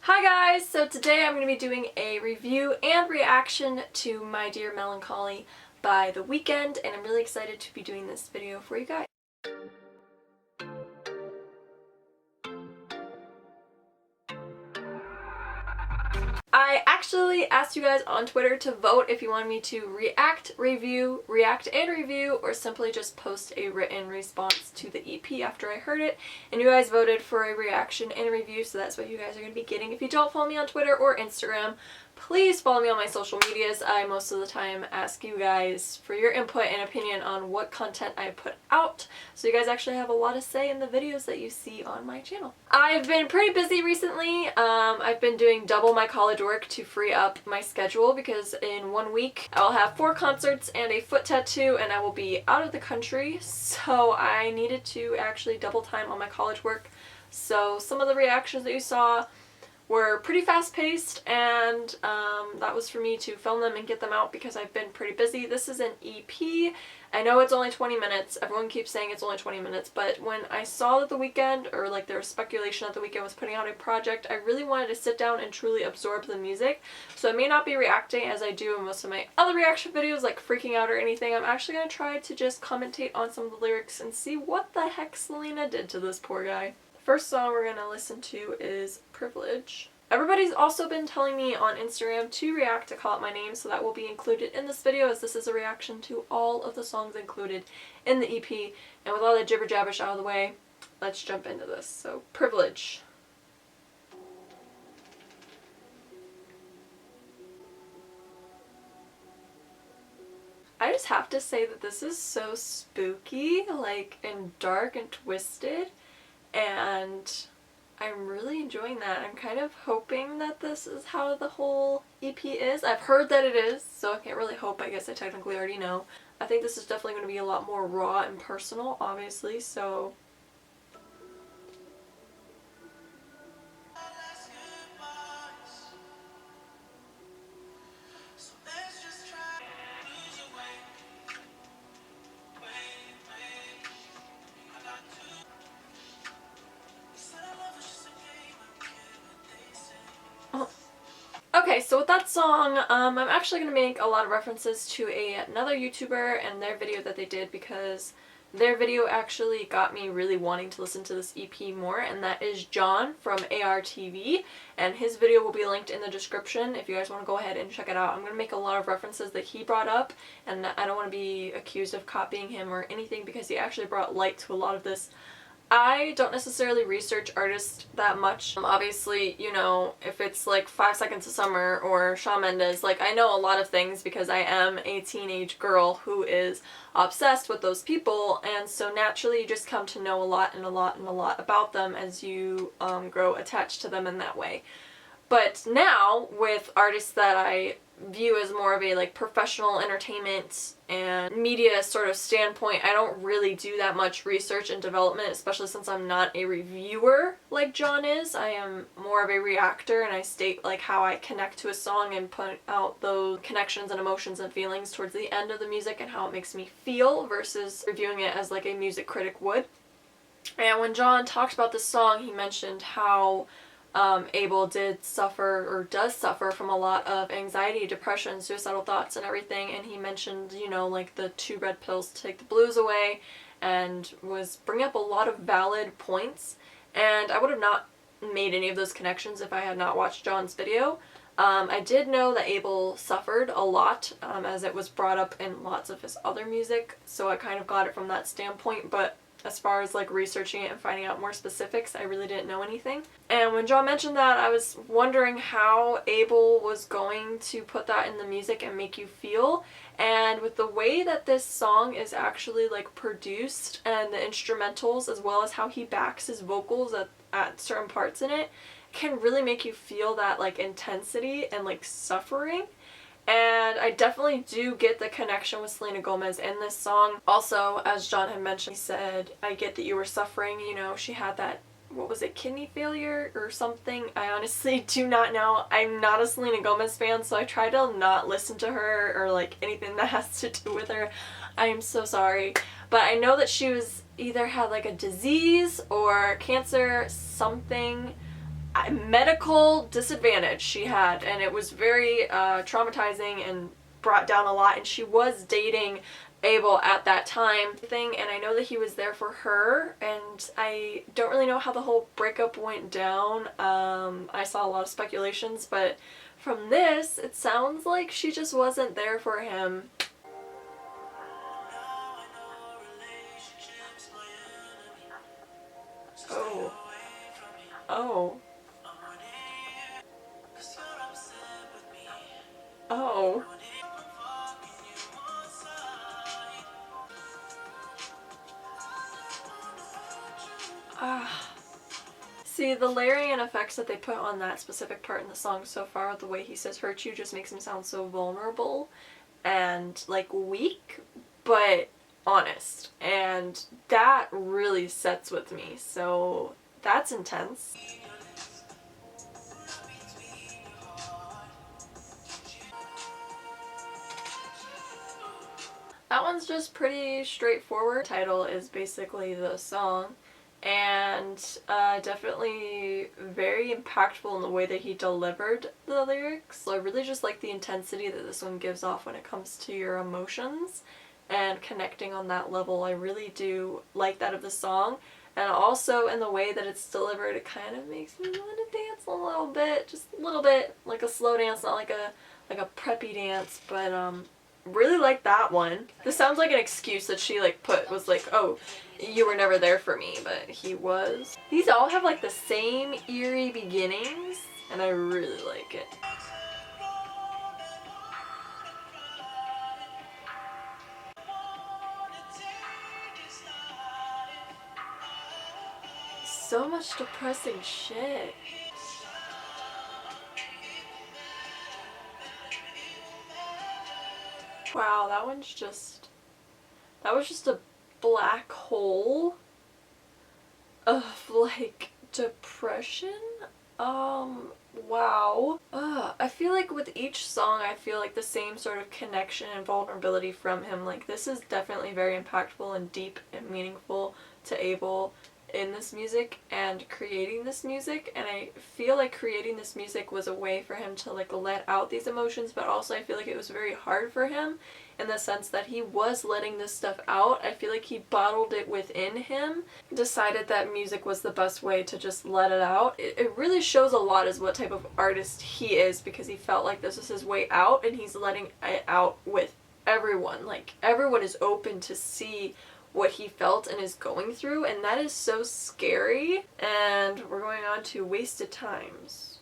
Hi guys! So today I'm going to be doing a review and reaction to My Dear Melancholy by The Weeknd, and I'm really excited to be doing this video for you guys. I actually asked you guys on Twitter to vote if you wanted me to react, and review, or simply just post a written response to the EP after I heard it. And you guys voted for a reaction and a review, so that's what you guys are going to be getting. If you don't follow me on Twitter or Instagram, please follow me on my social medias. I most of the time ask you guys for your input and opinion on what content I put out, so you guys actually have a lot to say in the videos that you see on my channel. I've been pretty busy recently. I've been doing double my college work to free up my schedule because in 1 week I'll have 4 concerts and a foot tattoo and I will be out of the country, so I needed to actually double time on my college work. So some of the reactions that you saw were pretty fast-paced, and that was for me to film them and get them out because I've been pretty busy. This is an EP. I know it's only 20 minutes. Everyone keeps saying it's only 20 minutes, but when I saw that The Weeknd, or like there was speculation that The Weeknd was putting out a project, I really wanted to sit down and truly absorb the music. So I may not be reacting as I do in most of my other reaction videos, like freaking out or anything. I'm actually going to try to just commentate on some of the lyrics and see what the heck Selena did to this poor guy. First song we're going to listen to is Privilege. Everybody's also been telling me on Instagram to react to Call Out My Name, so that will be included in this video as this is a reaction to all of the songs included in the EP. And with all the jibber jabbish out of the way, let's jump into this. So, Privilege. I just have to say that this is so spooky, like, and dark and twisted. And I'm really enjoying that. I'm kind of hoping that this is how the whole EP is. I've heard that it is, so I can't really hope. I guess I technically already know. I think this is definitely going to be a lot more raw and personal, obviously, so okay, so with that song, I'm actually going to make a lot of references to another YouTuber and their video that they did because their video actually got me really wanting to listen to this EP more, and that is John from ARTV, and his video will be linked in the description if you guys want to go ahead and check it out. I'm going to make a lot of references that he brought up, and I don't want to be accused of copying him or anything because he actually brought light to a lot of this. I don't necessarily research artists that much. Obviously, you know, if it's like 5 Seconds of Summer or Shawn Mendes, like I know a lot of things because I am a teenage girl who is obsessed with those people, and so naturally you just come to know a lot about them as you grow attached to them in that way. But now, with artists that I view as more of a like professional entertainment and media sort of standpoint, I don't really do that much research and development, especially since I'm not a reviewer like John is. I am more of a reactor, and I state like how I connect to a song and put out those connections and emotions and feelings towards the end of the music and how it makes me feel versus reviewing it as like a music critic would. And when John talked about this song, he mentioned how Abel did suffer, or does suffer, from a lot of anxiety, depression, suicidal thoughts and everything, and he mentioned, you know, like the 2 red pills to take the blues away, and was bringing up a lot of valid points, and I would have not made any of those connections if I had not watched John's video. I did know that Abel suffered a lot, as it was brought up in lots of his other music, so I kind of got it from that standpoint, but as far as like researching it and finding out more specifics, I really didn't know anything. And when John mentioned that, I was wondering how Abel was going to put that in the music and make you feel. And with the way that this song is actually like produced and the instrumentals, as well as how he backs his vocals at certain parts in it, can really make you feel that like intensity and like suffering. And I definitely do get the connection with Selena Gomez in this song. Also, as John had mentioned, he said, I get that you were suffering, you know, she had that, what was it, kidney failure or something? I honestly do not know. I'm not a Selena Gomez fan, so I try to not listen to her or like anything that has to do with her. I am so sorry. But I know that she was either had like a disease or cancer, something. medical disadvantage she had, and it was very traumatizing and brought down a lot, and she was dating Abel at that time and I know that he was there for her, and I don't really know how the whole breakup went down. I saw a lot of speculations, but from this it sounds like she just wasn't there for him. Oh. Oh. Oh. Ah. See, the layering and effects that they put on that specific part in the song so far, the way he says hurt you, just makes him sound so vulnerable and like weak, but honest. And that really sets with me, so that's intense. That one's just pretty straightforward. The title is basically the song, and definitely very impactful in the way that he delivered the lyrics. So I really just like the intensity that this one gives off when it comes to your emotions and connecting on that level. I really do like that of the song, and also in the way that it's delivered, it kind of makes me want to dance a little bit, just a little bit, like a slow dance, not like a preppy dance, but really like that one. This sounds like an excuse that she was like, oh, you were never there for me, but he was. These all have like the same eerie beginnings, and I really like it. So much depressing shit. Wow, that was just a black hole of like depression. Wow. I feel like with each song I feel like the same sort of connection and vulnerability from him. Like, this is definitely very impactful and deep and meaningful to Abel in this music and creating this music, and I feel like creating this music was a way for him to like let out these emotions, but also I feel like it was very hard for him in the sense that he was letting this stuff out. I feel like he bottled it within him, decided that music was the best way to just let it out. It really shows a lot as what type of artist he is, because he felt like this was his way out and he's letting it out with everyone. Like, everyone is open to see what he felt and is going through, and that is so scary. And we're going on to Wasted Times.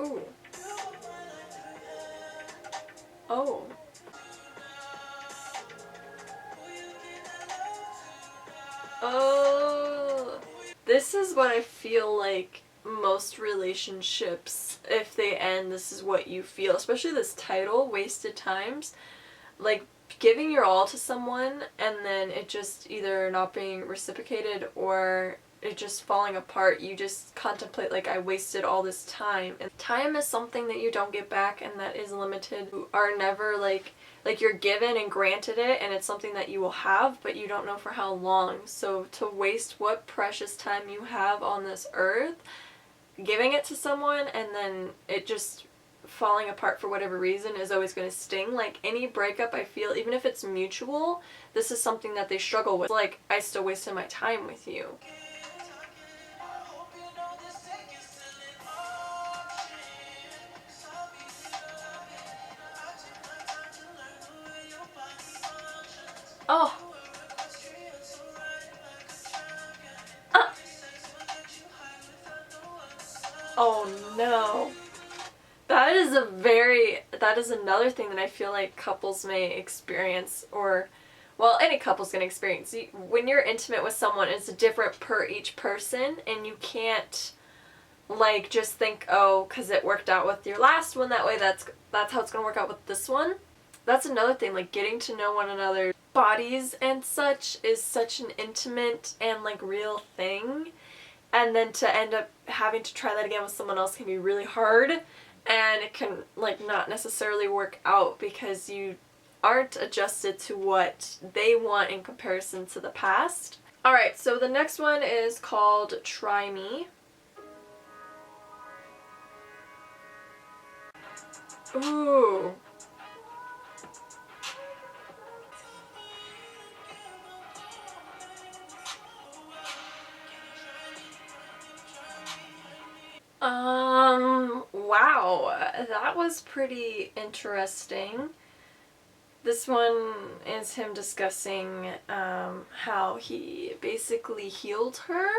Ooh. Oh. Oh. This is what I feel like most relationships, if they end, this is what you feel. Especially this title, Wasted Times. Like, giving your all to someone and then it just either not being reciprocated or it just falling apart. You just contemplate, like, I wasted all this time. And time is something that you don't get back and that is limited. You are never like you're given and granted it, and it's something that you will have, but you don't know for how long. So to waste what precious time you have on this earth, giving it to someone and then it just falling apart for whatever reason is always going to sting. Like, any breakup, I feel, even if it's mutual, this is something that they struggle with. Like, I still wasted my time with you. Oh. Oh no. That is another thing that I feel like couples may experience, or, well, any couple's gonna experience. When you're intimate with someone, it's different per each person, and you can't, like, just think, oh, because it worked out with your last one that way, that's how it's gonna work out with this one. That's another thing, like, getting to know one another's bodies and such is such an intimate and, like, real thing. And then to end up having to try that again with someone else can be really hard. and it can like not necessarily work out because you aren't adjusted to what they want in comparison to the past. Alright, so the next one is called Try Me. Ooh. Wow, that was pretty interesting. This one is him discussing how he basically healed her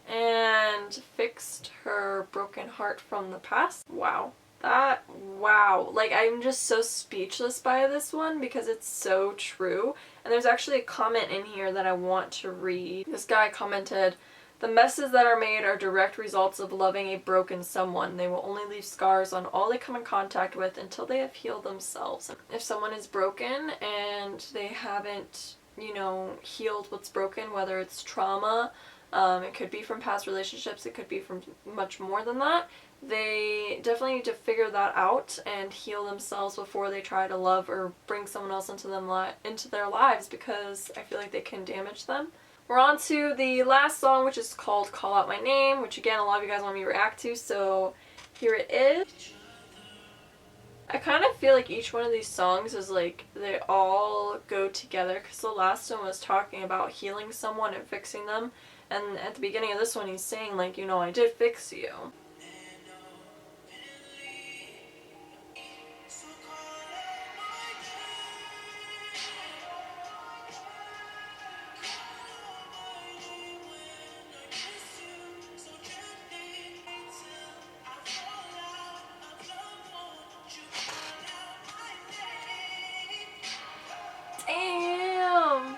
and fixed her broken heart from the past. Wow. Wow. Like, I'm just so speechless by this one because it's so true. And there's actually a comment in here that I want to read. This guy commented, "The messes that are made are direct results of loving a broken someone. They will only leave scars on all they come in contact with until they have healed themselves." If someone is broken and they haven't, you know, healed what's broken, whether it's trauma, it could be from past relationships, it could be from much more than that, they definitely need to figure that out and heal themselves before they try to love or bring someone else into their lives, because I feel like they can damage them. We're on to the last song, which is called Call Out My Name, which again a lot of you guys want me to react to, so here it is. I kind of feel like each one of these songs is like they all go together, because the last one was talking about healing someone and fixing them, and at the beginning of this one he's saying like, you know, I did fix you. Damn!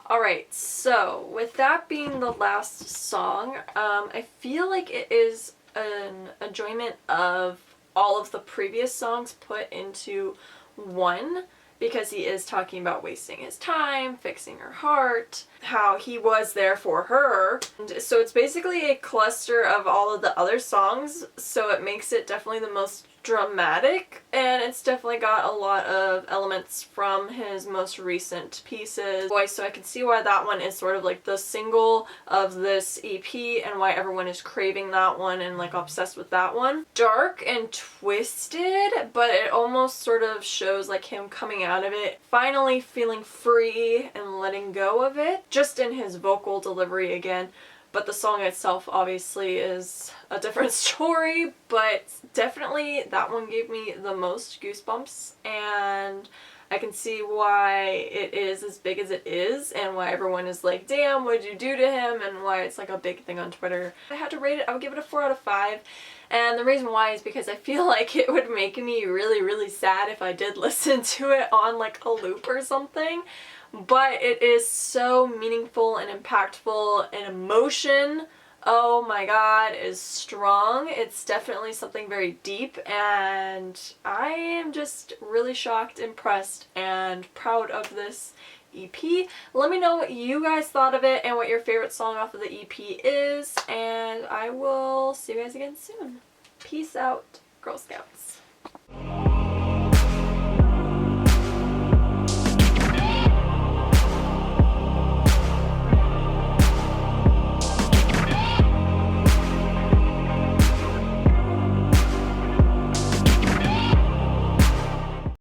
Alright, so with that being the last song, I feel like it is an enjoyment of all of the previous songs put into one, because he is talking about wasting his time, fixing her heart, how he was there for her. And so it's basically a cluster of all of the other songs, so it makes it definitely the most dramatic, and it's definitely got a lot of elements from his most recent pieces. So I can see why that one is sort of like the single of this EP and why everyone is craving that one and like obsessed with that one. Dark and twisted, but it almost sort of shows like him coming out of it, finally feeling free and letting go of it, just in his vocal delivery again. But the song itself obviously is a different story, but definitely that one gave me the most goosebumps, and I can see why it is as big as it is and why everyone is like, damn, what'd you do to him, and why it's like a big thing on Twitter. If I had to rate it, I would give it a 4 out of 5. And the reason why is because I feel like it would make me really, really sad if I did listen to it on like a loop or something. But it is so meaningful and impactful, and emotion, oh my god, is strong. It's definitely something very deep, and I am just really shocked, impressed, and proud of this EP. Let me know what you guys thought of it and what your favorite song off of the EP is, and I will see you guys again soon. Peace out, Girl Scouts.